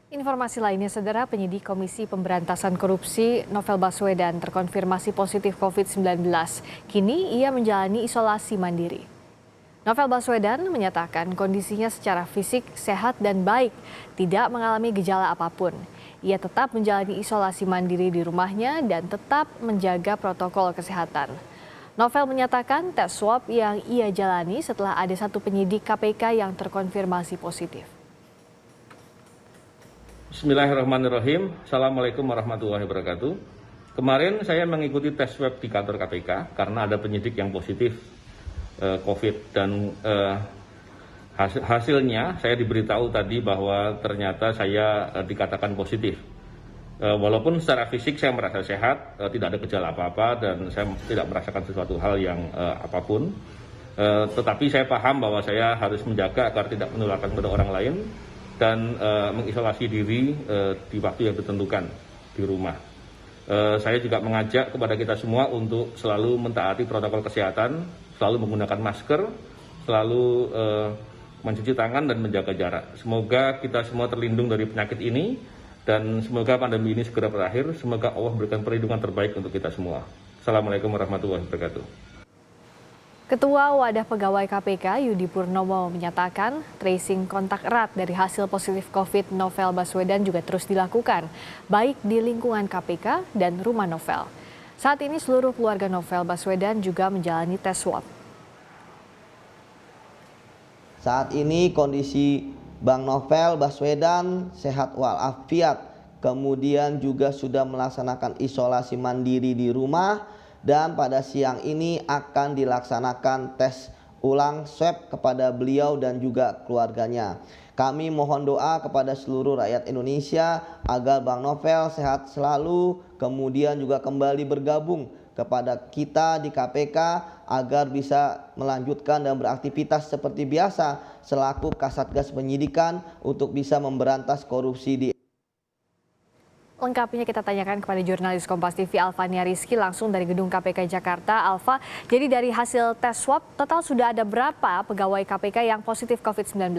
Informasi lainnya, Saudara, penyidik Komisi Pemberantasan Korupsi Novel Baswedan terkonfirmasi positif COVID-19. Kini ia menjalani isolasi mandiri. Novel Baswedan menyatakan kondisinya secara fisik sehat dan baik, tidak mengalami gejala apapun. Ia tetap menjalani isolasi mandiri di rumahnya dan tetap menjaga protokol kesehatan. Novel menyatakan tes swab yang ia jalani setelah ada satu penyidik KPK yang terkonfirmasi positif. Bismillahirrahmanirrahim. Assalamualaikum warahmatullahi wabarakatuh. Kemarin saya mengikuti tes swab di kantor KPK karena ada penyidik yang positif COVID dan hasilnya saya diberitahu tadi bahwa ternyata saya dikatakan positif. Walaupun secara fisik saya merasa sehat, tidak ada gejala apa-apa dan saya tidak merasakan sesuatu hal yang apapun. Tetapi saya paham bahwa saya harus menjaga agar tidak menularkan kepada orang lain dan mengisolasi diri di waktu yang ditentukan di rumah. Saya juga mengajak kepada kita semua untuk selalu mentaati protokol kesehatan, selalu menggunakan masker, selalu mencuci tangan dan menjaga jarak. Semoga kita semua terlindung dari penyakit ini dan semoga pandemi ini segera berakhir. Semoga Allah memberikan perlindungan terbaik untuk kita semua. Assalamualaikum warahmatullahi wabarakatuh. Ketua Wadah Pegawai KPK Yudi Purnomo menyatakan tracing kontak erat dari hasil positif COVID Novel Baswedan juga terus dilakukan, baik di lingkungan KPK dan rumah Novel. Saat ini seluruh keluarga Novel Baswedan juga menjalani tes swab. Saat ini kondisi Bang Novel Baswedan sehat walafiat, kemudian juga sudah melaksanakan isolasi mandiri di rumah. Dan pada siang ini akan dilaksanakan tes ulang swab kepada beliau dan juga keluarganya. Kami mohon doa kepada seluruh rakyat Indonesia agar Bang Novel sehat selalu, kemudian juga kembali bergabung kepada kita di KPK agar bisa melanjutkan dan beraktivitas seperti biasa selaku Kasatgas Penyidikan untuk bisa memberantas korupsi di Lengkapnya kita tanyakan kepada jurnalis Kompas TV Alfania Rizky langsung dari Gedung KPK Jakarta. Alfa, jadi dari hasil tes swab total sudah ada berapa pegawai KPK yang positif COVID-19?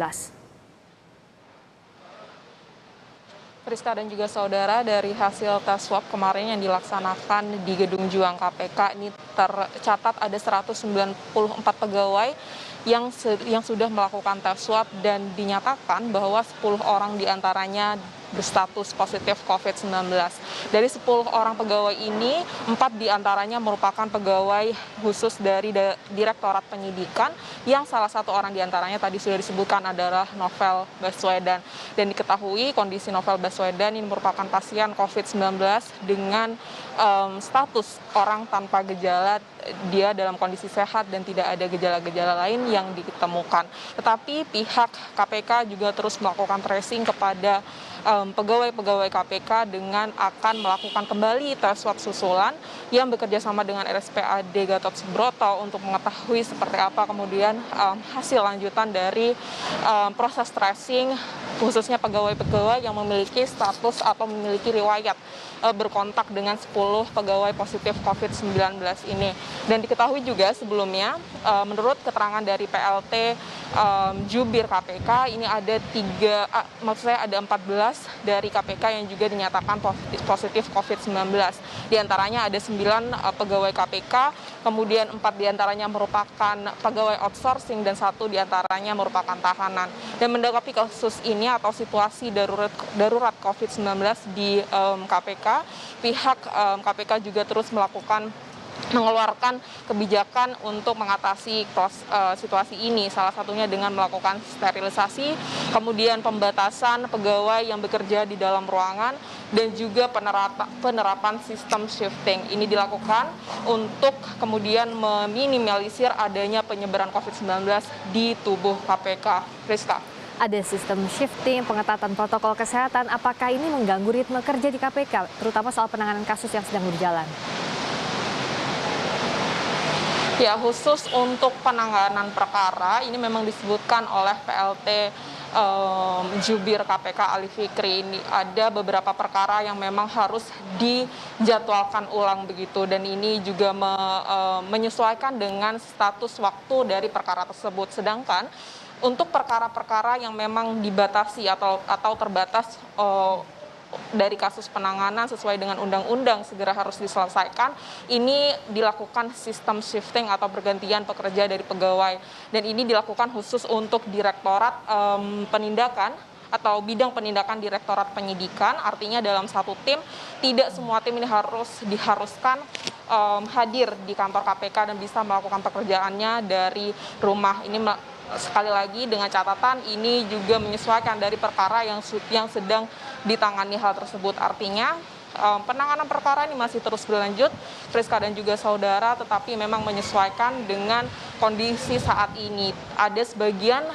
Friska dan juga saudara, dari hasil tes swab kemarin yang dilaksanakan di Gedung Juang KPK ini tercatat ada 194 pegawai yang sudah melakukan tes swab dan dinyatakan bahwa 10 orang diantaranya berstatus positif COVID-19. Dari 10 orang pegawai ini, 4 diantaranya merupakan pegawai khusus dari Direktorat Penyidikan, yang salah satu orang diantaranya tadi sudah disebutkan adalah Novel Baswedan. Dan diketahui kondisi Novel Baswedan ini merupakan pasien COVID-19 dengan status orang tanpa gejala, dia dalam kondisi sehat dan tidak ada gejala-gejala lain yang ditemukan. Tetapi pihak KPK juga terus melakukan tracing kepada pegawai-pegawai KPK dengan akan melakukan kembali tes swab susulan yang bekerja sama dengan RSPAD Gatot Subroto untuk mengetahui seperti apa kemudian hasil lanjutan dari proses tracing, khususnya pegawai-pegawai yang memiliki status atau memiliki riwayat berkontak dengan 10 pegawai positif COVID-19 ini. Dan diketahui juga sebelumnya, menurut keterangan dari PLT Jubir KPK, ini ada 14 dari KPK yang juga dinyatakan positif COVID-19. Di antaranya ada 9 pegawai KPK, kemudian 4 diantaranya merupakan pegawai outsourcing dan 1 diantaranya merupakan tahanan. Dan mendakapi kasus ini atau situasi darurat COVID-19 di KPK, pihak KPK juga terus mengeluarkan kebijakan untuk mengatasi situasi ini, salah satunya dengan melakukan sterilisasi, kemudian pembatasan pegawai yang bekerja di dalam ruangan, dan juga penerapan sistem shifting. Ini dilakukan untuk kemudian meminimalisir adanya penyebaran COVID-19 di tubuh KPK. Rizka. Ada sistem shifting, pengetatan protokol kesehatan. Apakah ini mengganggu ritme kerja di KPK, terutama soal penanganan kasus yang sedang berjalan? Ya, khusus untuk penanganan perkara ini memang disebutkan oleh PLT Jubir KPK Ali Fikri, ini ada beberapa perkara yang memang harus dijadwalkan ulang begitu, dan ini juga menyesuaikan dengan status waktu dari perkara tersebut. Sedangkan untuk perkara-perkara yang memang dibatasi atau terbatas dari kasus penanganan sesuai dengan undang-undang segera harus diselesaikan, ini dilakukan sistem shifting atau pergantian pekerja dari pegawai. Dan ini dilakukan khusus untuk Direktorat Penindakan atau bidang penindakan Direktorat Penyidikan. Artinya dalam satu tim, tidak semua tim ini diharuskan hadir di kantor KPK dan bisa melakukan pekerjaannya dari rumah. Ini sekali lagi dengan catatan ini juga menyesuaikan dari perkara yang sedang ditangani hal tersebut. Artinya penanganan perkara ini masih terus berlanjut, Friska dan juga saudara, tetapi memang menyesuaikan dengan kondisi saat ini. Ada sebagian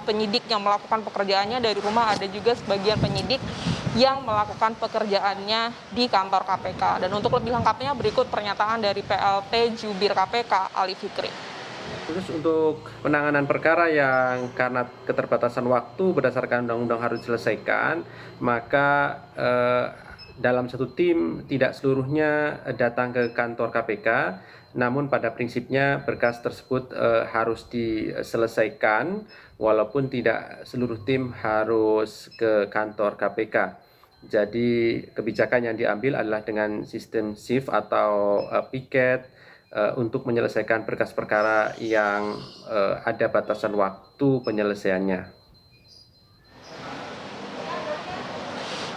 penyidik yang melakukan pekerjaannya dari rumah, ada juga sebagian penyidik yang melakukan pekerjaannya di kantor KPK. Dan untuk lebih lengkapnya berikut pernyataan dari PLT Jubir KPK Ali Fikri. Terus untuk penanganan perkara yang karena keterbatasan waktu berdasarkan undang-undang harus diselesaikan, maka dalam satu tim tidak seluruhnya datang ke kantor KPK, namun pada prinsipnya berkas tersebut harus diselesaikan walaupun tidak seluruh tim harus ke kantor KPK. Jadi kebijakan yang diambil adalah dengan sistem shift atau piket untuk menyelesaikan berkas perkara yang ada batasan waktu penyelesaiannya.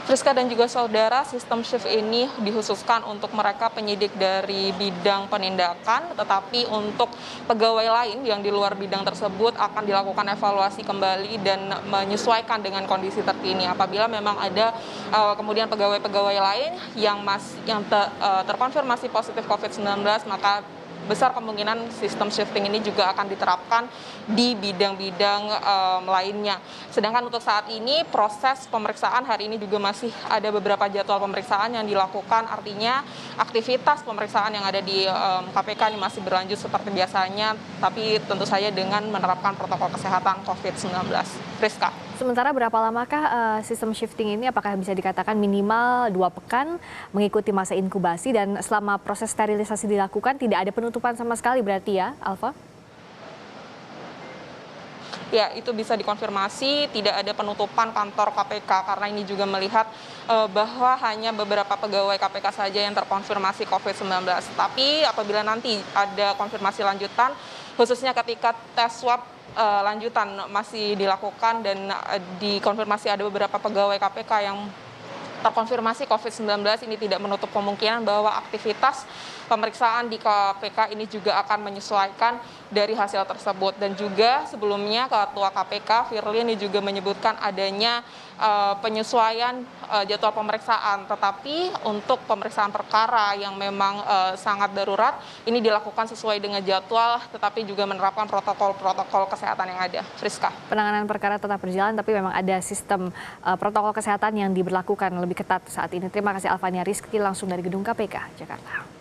Friska dan juga saudara, sistem shift ini dikhususkan untuk mereka penyidik dari bidang penindakan, tetapi untuk pegawai lain yang di luar bidang tersebut akan dilakukan evaluasi kembali dan menyesuaikan dengan kondisi terkini. Apabila memang ada kemudian pegawai-pegawai lain yang terkonfirmasi positif COVID-19, maka besar kemungkinan sistem shifting ini juga akan diterapkan di bidang-bidang lainnya. Sedangkan untuk saat ini proses pemeriksaan hari ini juga masih ada beberapa jadwal pemeriksaan yang dilakukan, artinya aktivitas pemeriksaan yang ada di KPK ini masih berlanjut seperti biasanya, tapi tentu saja dengan menerapkan protokol kesehatan COVID-19. Friska. Sementara berapa lamakah sistem shifting ini? Apakah bisa dikatakan minimal 2 pekan mengikuti masa inkubasi, dan selama proses sterilisasi dilakukan tidak ada penutupan sama sekali berarti ya, Alfa? Ya, itu bisa dikonfirmasi, tidak ada penutupan kantor KPK karena ini juga melihat bahwa hanya beberapa pegawai KPK saja yang terkonfirmasi COVID-19. Tapi apabila nanti ada konfirmasi lanjutan, khususnya ketika tes swab lanjutan masih dilakukan dan dikonfirmasi ada beberapa pegawai KPK yang terkonfirmasi COVID-19, ini tidak menutup kemungkinan bahwa aktivitas pemeriksaan di KPK ini juga akan menyesuaikan dari hasil tersebut. Dan juga sebelumnya Ketua KPK Firly ini juga menyebutkan adanya penyesuaian jadwal pemeriksaan, tetapi untuk pemeriksaan perkara yang memang sangat darurat ini dilakukan sesuai dengan jadwal, tetapi juga menerapkan protokol kesehatan yang ada. Friska. Penanganan perkara tetap berjalan, tapi memang ada sistem protokol kesehatan yang diberlakukan lebih ketat saat ini. Terima kasih Alfania Rizky langsung dari Gedung KPK, Jakarta.